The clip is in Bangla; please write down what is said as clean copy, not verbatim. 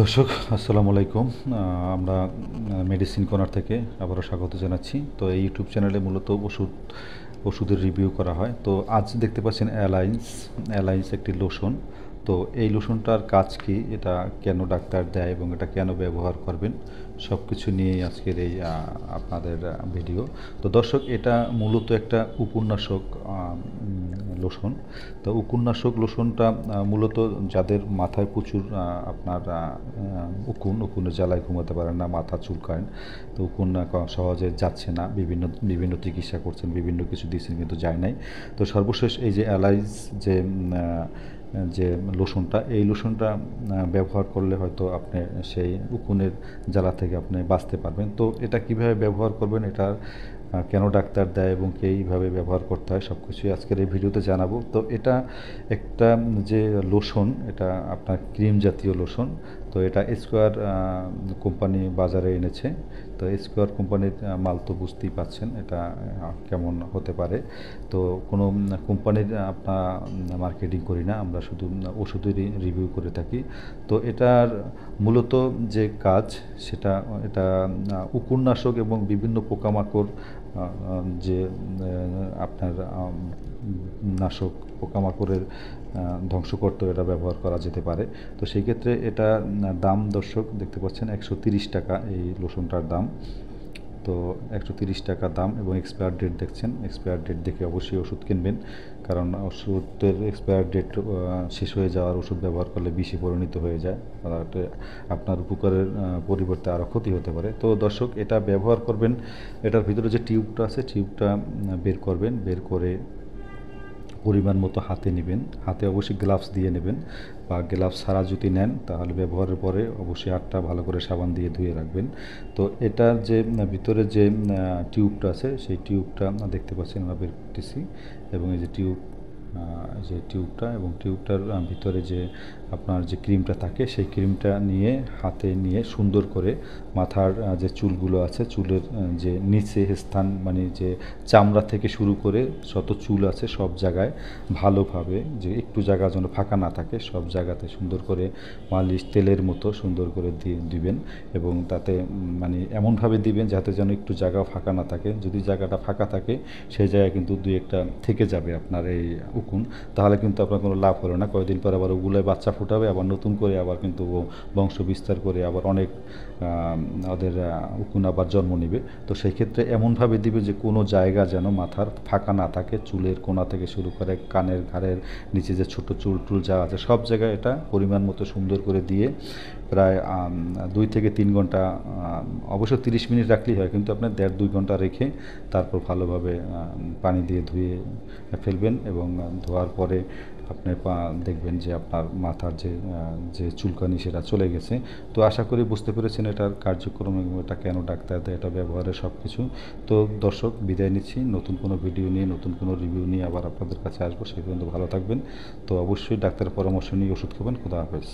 দর্শক আসসালামু আলাইকুম। আমরা মেডিসিন কর্নার থেকে আবারও স্বাগত জানাচ্ছি। তো এই ইউটিউব চ্যানেলে মূলত ওষুধের রিভিউ করা হয়। তো আজ দেখতে পাচ্ছেন অ্যালায়েন্স একটি লোশন। তো এই লোশনটার কাজ কি, এটা কেন ডাক্তার দেয় এবং এটা কেন ব্যবহার করবেন, সব কিছু নিয়েই আজকের এই আপনাদের ভিডিও। তো দর্শক, এটা মূলত একটা উপন্যাসক লোশন। তো উপন্যাসক লোশনটা মূলত যাদের মাথায় প্রচুর আপনার উকুনের জ্বালায় ঘুমাতে পারেন না, মাথা চুলকায়, তো উকুন সহজে যাচ্ছে না, বিভিন্ন বিভিন্ন চিকিৎসা করছেন, বিভিন্ন কিছু দিয়েছেন কিন্তু যায় নাই। তো সর্বশেষ এই যে অ্যালাইজ যে লোশনটা, এই লোশনটা ব্যবহার করলে হয়তো আপনি সেই উকুনের জ্বালা থেকে আপনি বাঁচতে পারবেন। তো এটা কিভাবে ব্যবহার করবেন, এটা কেন ডাক্তার দেয় এবং কীভাবে ব্যবহার করতে হয়, সব কিছুই আজকের এই ভিডিওতে জানাবো। তো এটা একটা যে লোশন, এটা আপনার ক্রিম জাতীয় লোশন। তো এটা স্কোয়ার কোম্পানি বাজারে এনেছে। তো স্কোয়ার কোম্পানির মাল তো বুঝতেই পাচ্ছেন এটা কেমন হতে পারে। তো কোনো কোম্পানির আপনার মার্কেটিং করি না, আমরা শুধু ওষুধেরই রিভিউ করে থাকি। তো এটার মূলত যে কাজ, এটা উকুননাশক এবং বিভিন্ন পোকামাকড় যে আপনার নাশক, পোকামাকড়ের ধ্বংস করতেও এটা ব্যবহার করা যেতে পারে। তো সেই ক্ষেত্রে এটা দাম, দর্শক দেখতে পাচ্ছেন 130 টাকা এই লোশনটার দাম। তো 130 টাকা দাম এবং এক্সপায়ার ডেট দেখছেন। এক্সপায়ার ডেট দেখে অবশ্যই ওষুধ কিনবেন, কারণ ওষুধের এক্সপায়ার ডেট শেষ হয়ে যাওয়ার ওষুধ ব্যবহার করলে বিষে পরিণত হয়ে যায়, আপনার উপকারের পরিবর্তে আরও ক্ষতি হতে পারে। তো দর্শক, এটা ব্যবহার করবেন, এটার ভিতরে যে টিউবটা আছে, টিউবটা বের করবেন, বের করে পরিমাণ মতো হাতে নেবেন। হাতে অবশ্যই গ্লাভস দিয়ে নেবেন, বা গ্লাভস ছাড়া যদি নেন তাহলে ব্যবহারের পরে অবশ্যই হাতটা ভালো করে সাবান দিয়ে ধুয়ে রাখবেন। তো এটার যে ভিতরে যে টিউবটা আছে, সেই টিউবটা দেখতে পাচ্ছেন আমরা বের করতেছি, এবং এই যে টিউবটা এবং টিউবটার ভিতরে যে আপনার যে ক্রিমটা থাকে, সেই ক্রিমটা নিয়ে হাতে নিয়ে সুন্দর করে মাথার যে চুলগুলো আছে, চুলের যে নিচে স্থান, মানে যে চামড়া থেকে শুরু করে যত চুল আছে সব জায়গায় ভালোভাবে, যে একটু জায়গা যেন ফাঁকা না থাকে, সব জায়গাতে সুন্দর করে মালিশ তেলের মতো সুন্দর করে দিবেন। এবং তাতে মানে এমনভাবে দিবেন যাতে যেন একটু জায়গা ফাঁকা না থাকে। যদি জায়গাটা ফাঁকা থাকে, সেই জায়গায় কিন্তু দুই একটা থেকে যাবে আপনার এই উকুন, তাহলে কিন্তু আপনার কোনো লাভ হলো না। কয়েকদিন পর আবার ওগুলোয় বাচ্চা ফুটাবে, আবার নতুন করে আবার কিন্তু বংশ বিস্তার করে আবার অনেক ওদের উকুন আবার জন্ম নেবে। তো সেই ক্ষেত্রে এমনভাবে দিবে যে কোনো জায়গা যেন মাথার ফাঁকা না থাকে, চুলের কোণা থেকে শুরু করে কানের ঘাড়ের নিচে যে ছোট চুল যা আছে সব জায়গায় এটা পরিমাণ মতো সুন্দর করে দিয়ে প্রায় 2 থেকে 3 ঘন্টা, অবশ্য 30 মিনিট রাখলেই হয়, কিন্তু আপনার 1.5-2 ঘন্টা রেখে তারপর ভালোভাবে পানি দিয়ে ধুয়ে ফেলবেন। এবং ধোয়ার পরে আপনি দেখবেন যে আপনার মাথার যে চুলকানি সেটা চলে গেছে। তো আশা করি বুঝতে পেরেছেন এটার কার্যক্রম এবং এটা কেন ডাক্তার দেয়, এটা ব্যবহারের সব কিছু। তো দর্শক, বিদায় নিচ্ছি। নতুন কোনো ভিডিও নিয়ে, নতুন কোনো রিভিউ নিয়ে আবার আপনাদের কাছে আসবো। সেই পর্যন্ত ভালো থাকবেন। তো অবশ্যই ডাক্তারের পরামর্শ নিয়ে ওষুধ খাবেন। খোদা হাফেজ।